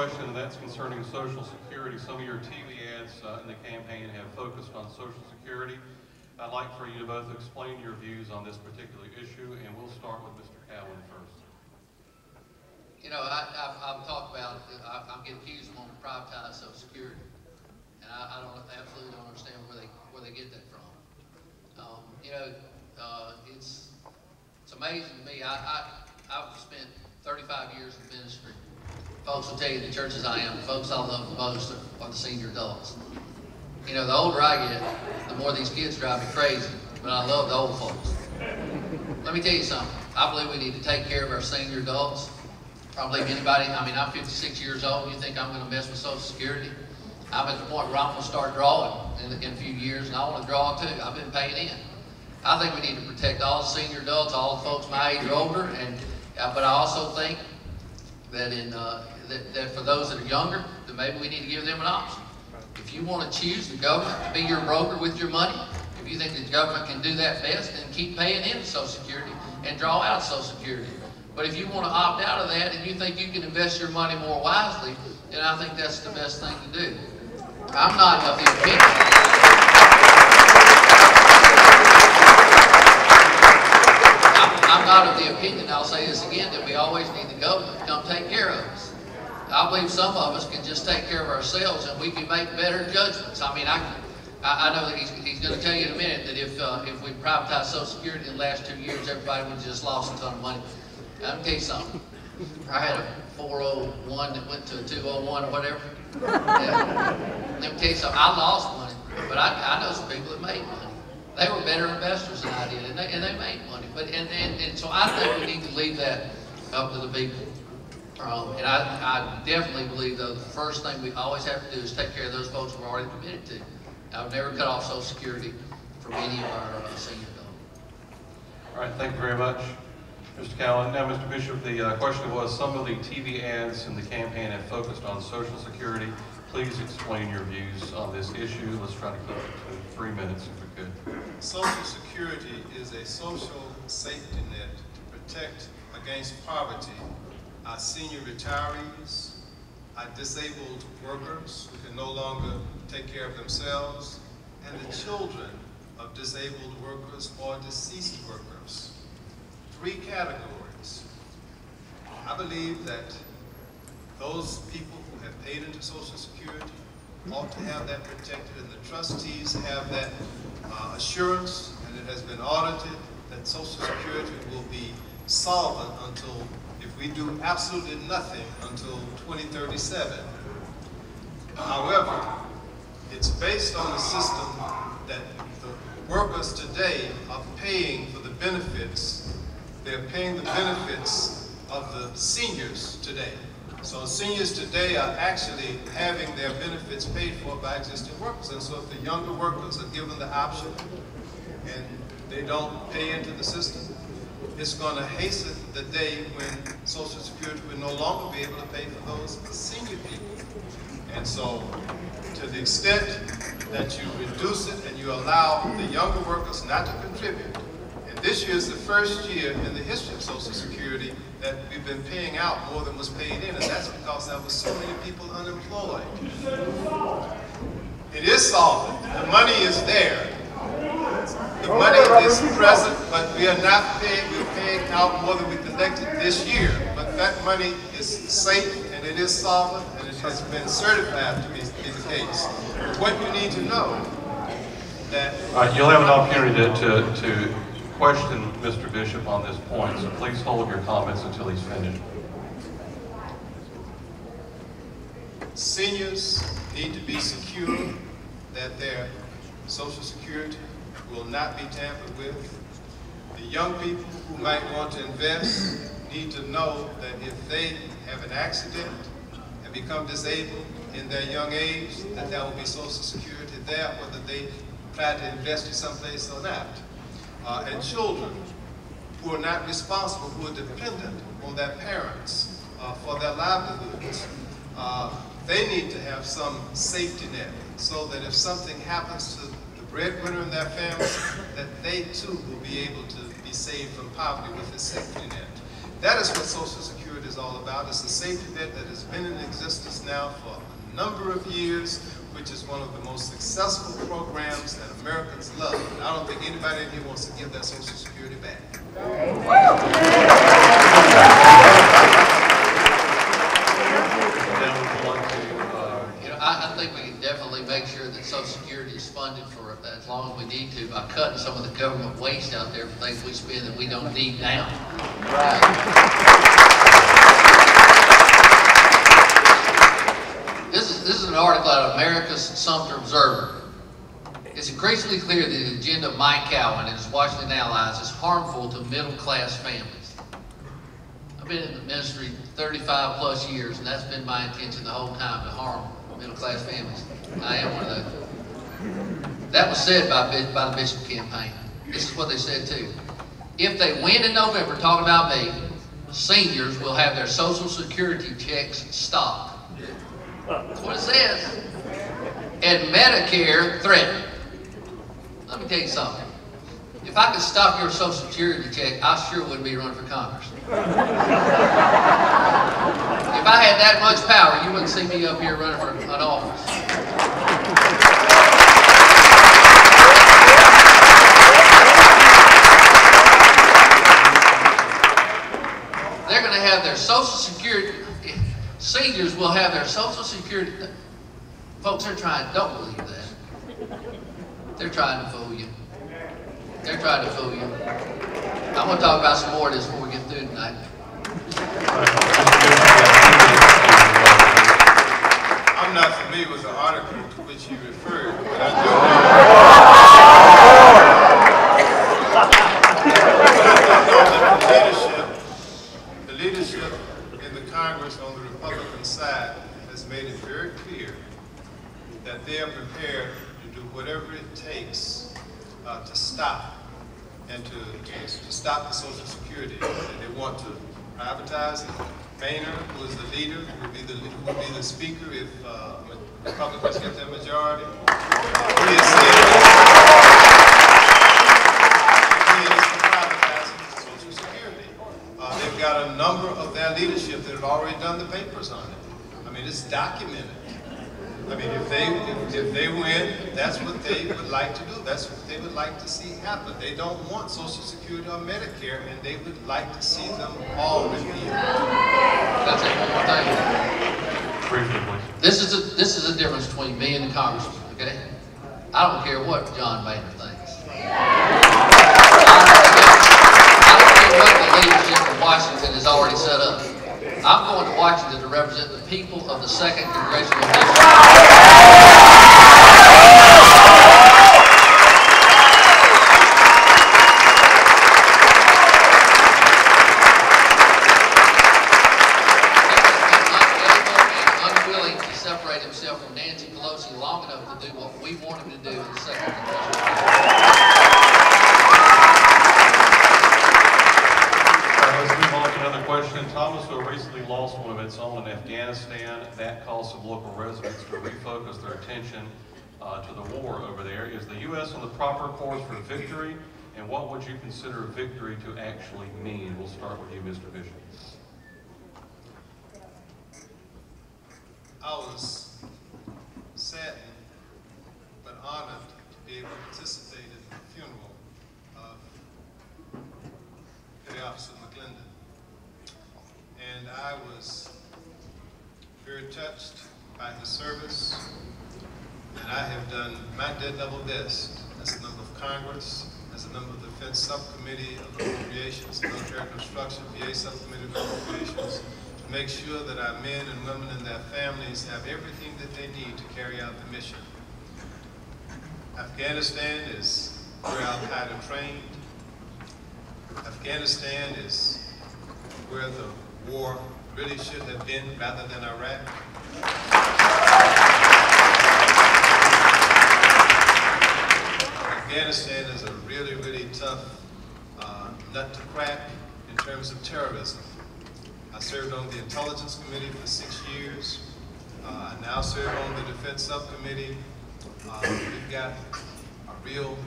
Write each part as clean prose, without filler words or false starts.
question, and that's concerning Social Security. Some of your TV ads in the campaign have focused on Social Security. I'd like for you to both explain your views on this particular issue, and we'll start with Mr. Keown first. You know, I've talked about, I'm getting accused of wanting to privatize Social Security, and I absolutely don't understand where they get that from. You know, it's amazing to me. I've spent 35 years in ministry. Folks will tell you the churches I am, the folks I love the most are the senior adults. You know, the older I get, the more these kids drive me crazy, but I love the old folks. Let me tell you something. I believe we need to take care of our senior adults. Probably anybody, I mean, I'm 56 years old. You think I'm going to mess with Social Security? I'm at the point where I'm going to start drawing in a few years, and I want to draw too. I've been paying in. I think we need to protect all the senior adults, all the folks my age or older, but I also think that that for those that are younger, that maybe we need to give them an option. If you want to choose the government to be your broker with your money, if you think the government can do that best, then keep paying into Social Security and draw out Social Security. But if you want to opt out of that and you think you can invest your money more wisely, then I think that's the best thing to do. I'm not of the opinion. I'm not of the opinion, I'll say this again, that we always need the government to come take care of us. I believe some of us can just take care of ourselves and we can make better judgments. I mean, I know that he's going to tell you in a minute that if we privatized Social Security in the last 2 years, everybody would have just lost a ton of money. I'm going to tell you something. I had a 401 that went to a 201 or whatever. And let me tell you something. I lost money, but I know some people that made money. They were better investors than I did, and they made money. But and so I think we need to leave that up to the people. And I definitely believe, though, the first thing we always have to do is take care of those folks we're already committed to. I would never cut off Social Security from any of our senior adults. All right, thank you very much, Mr. Keown. Now, Mr. Bishop, the question was, some of the TV ads in the campaign have focused on Social Security. Please explain your views on this issue. Let's try to keep it to 3 minutes if we could. Social Security is a social safety net to protect against poverty our senior retirees, our disabled workers who can no longer take care of themselves, and the children of disabled workers or deceased workers. 3 categories. I believe that those people who have paid into Social Security ought to have that protected, and the trustees have that assurance, and it has been audited, that Social Security will be solvent until, if we do absolutely nothing, until 2037. However, it's based on the system that the workers today are paying for the benefits. They're paying the benefits of the seniors today. So seniors today are actually having their benefits paid for by existing workers. And so if the younger workers are given the option and they don't pay into the system, it's going to hasten the day when Social Security will no longer be able to pay for those senior people. And so, to the extent that you reduce it and you allow the younger workers not to contribute, and this year is the first year in the history of Social Security that we've been paying out more than was paid in, and that's because there were so many people unemployed. It is solvent. The money is there. The money is present, but we are not paying, we're paying out more than we collected this year. But that money is safe, and it is solvent, and it has been certified to be the case. What you need to know that... You'll have an opportunity to question Mr. Bishop on this point, so please hold your comments until he's finished. Seniors need to be secure that their Social Security will not be tampered with. The young people who might want to invest need to know that if they have an accident and become disabled in their young age, that there will be Social Security there, whether they try to invest in someplace or not. And children who are not responsible, who are dependent on their parents for their livelihoods, they need to have some safety net so that if something happens to the breadwinner in their family, that they too will be able to be saved from poverty with the safety net. That is what Social Security is all about. It's a safety net that has been in existence now for a number of years, which is one of the most successful programs that Americans love. And I don't think anybody in here wants to give that Social Security back. I think we can definitely make sure that Social Security is funded for as long as we need to by cutting some of the government waste out there for things we spend that we don't need now. This is an article out of America's Sumter Observer. It's increasingly clear that the agenda of Mike Keown and his Washington allies is harmful to middle-class families. I've been in the ministry 35 plus years, and that's been my intention the whole time, to harm middle-class families. I am one of those. That was said by the Bishop campaign. This is what they said too. If they win in November, talking about me, seniors will have their Social Security checks stopped. That's what it says. And Medicare threatened. Let me tell you something. If I could stop your Social Security check, I sure wouldn't be running for Congress. If I had that much power, you wouldn't see me up here running for an office. They're going to have their Social Security, seniors will have their Social Security. Folks, don't believe that. They're trying to fool you. They're trying to fool you. I'm going to talk about some more of this before we get through tonight. I'm not familiar with the article to which you referred, but I do know the leadership in the Congress on the Republican side has made it very clear that they are prepared to do whatever it takes to stop and to stop the Social Security. And they want to privatize it. Boehner, who is the leader, who will be the speaker if Republicans get their majority. He is for privatizing Social Security. They've got a number of their leadership that have already done the papers on it. I mean, it's documented. I mean, if they win, that's what they would like to do. That's what they would like to see happen. They don't want Social Security or Medicare, and they would like to see them all repealed. That's it. One more thing. Briefly, please. This is the difference between me and the congressman. Okay, I don't care what John Boehner thinks. I don't care what the leadership of Washington has already set up. I'm going to Washington to represent the people of the 2nd Congressional District. Unwilling to separate himself from Nancy Pelosi long enough to do what we want him to do in the 2nd Congressional District. Question. Thomasville recently lost one of its own in Afghanistan. That caused some local residents to refocus their attention to the war over there. Is the U.S. on the proper course for victory? And what would you consider victory to actually mean? We'll start with you, Mr. Bishop. I was saddened but honored to be able to participate in the funeral of Petty Officer McClendon. And I was very touched by his service, and I have done my dead level best as a member of Congress, as a member of the Defense Subcommittee of Appropriations, Military Construction, VA Subcommittee of Appropriations, to make sure that our men and women and their families have everything that they need to carry out the mission. Afghanistan is where Al-Qaeda trained. Afghanistan is where the war really should have been rather than Iraq. Afghanistan is a really, really tough nut to crack in terms of terrorism. I served on the Intelligence Committee for 6 years. I now serve on the Defense Subcommittee. We've got a real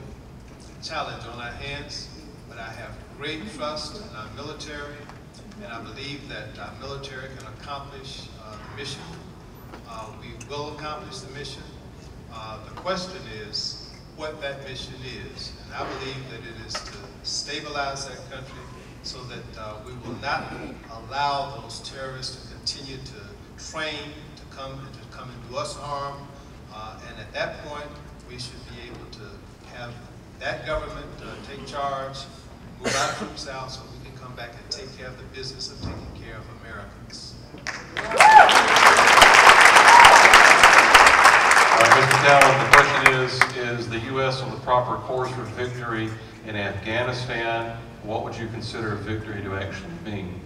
challenge on our hands, but I have great trust in our military, and I believe that our military can accomplish the mission. We will accomplish the mission. The question is what that mission is, and I believe that it is to stabilize that country so that we will not allow those terrorists to continue to train to come and do us harm. And at that point, we should be able to have that government take charge, move our troops out so we can come back and take care of the business of taking care of Americans. Mr. Keown, the question is the U.S. on the proper course for victory in Afghanistan? What would you consider victory to actually mean?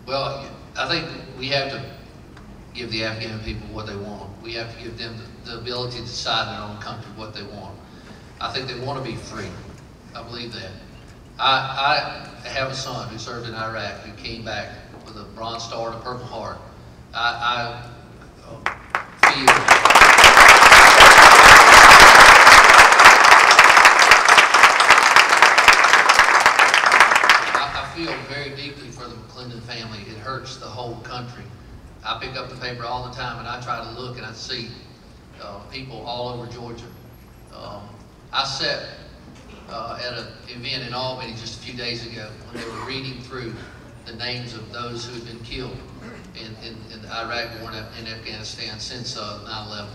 Well, I think we have to give the Afghan people what they want. We have to give them the ability to decide in their own country what they want. I think they want to be free. I believe that. I have a son who served in Iraq, who came back with a Bronze Star and a Purple Heart. I feel very deeply for the McClendon family. It hurts the whole country. I pick up the paper all the time and I try to look and I see people all over Georgia. I sat at an event in Albany just a few days ago when they were reading through the names of those who had been killed in the Iraq war and in Afghanistan since 9/11.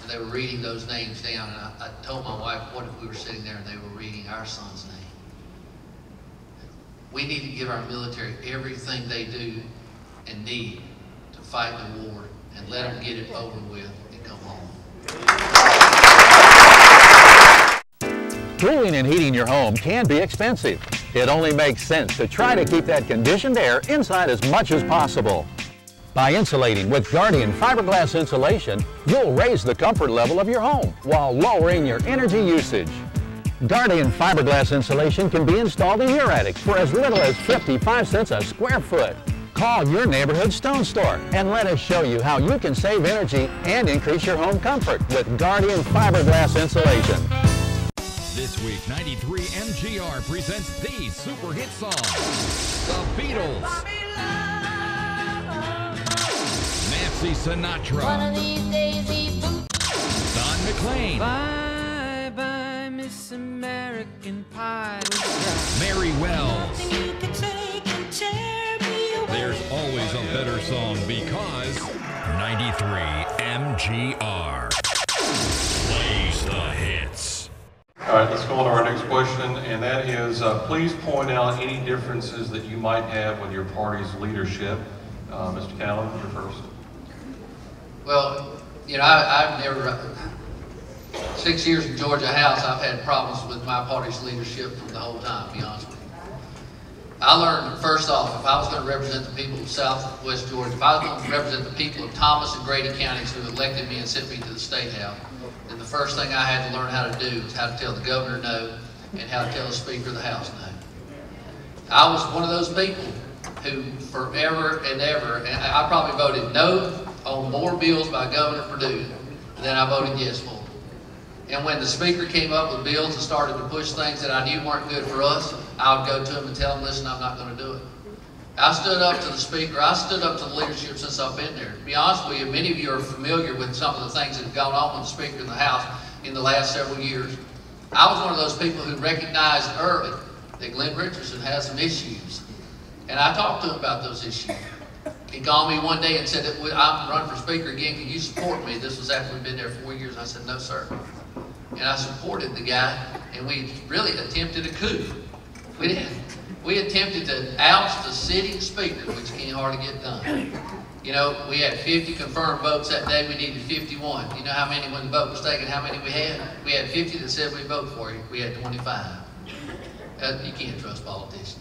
And they were reading those names down, and I told my wife, what if we were sitting there and they were reading our son's name? We need to give our military everything they do and need to fight the war and let them get it over with and come home. Cooling and heating your home can be expensive. It only makes sense to try to keep that conditioned air inside as much as possible. By insulating with Guardian fiberglass insulation, you'll raise the comfort level of your home while lowering your energy usage. Guardian fiberglass insulation can be installed in your attic for as little as 55 cents a square foot. Call your neighborhood stone store and let us show you how you can save energy and increase your home comfort with Guardian fiberglass insulation. This week, 93 MGR presents the super hit song, The Beatles. Nancy Sinatra. One of these days these boots. Don McLean. Bye bye, Miss American Pie. Mary Wells. You could take and tear me away. There's always a better song because 93 MGR plays the hits. All right, let's go on to our next question, and that is, please point out any differences that you might have with your party's leadership. Mr. Keown, you're first. Well, you know, I've never, 6 years in Georgia House, I've had problems with my party's leadership from the whole time, to be honest with you. I learned, first off, if I was going to represent the people of Southwest Georgia, if I was going to represent the people of Thomas and Grady counties who elected me and sent me to the State House, then the first thing I had to learn how to do is how to tell the governor no and how to tell the Speaker of the House no. I was one of those people who forever and ever, and I probably voted no on more bills by Governor Perdue than I voted yes for. And when the Speaker came up with bills and started to push things that I knew weren't good for us, I would go to him and tell him, listen, I'm not going to do it. I stood up to the Speaker, I stood up to the leadership since I've been there. To be honest with you, many of you are familiar with some of the things that have gone on with the Speaker of the House in the last several years. I was one of those people who recognized early that Glenn Richardson has some issues. And I talked to him about those issues. He called me one day and said, I'm running for Speaker again, can you support me? This was after we'd been there 4 years. I said, no, sir. And I supported the guy, and we really attempted a coup. We did. We attempted to oust the sitting Speaker, which can't hardly get done. You know, we had 50 confirmed votes that day. We needed 51. You know how many, when the vote was taken, how many we had? We had 50 that said we'd vote for you. We had 25. You can't trust politicians.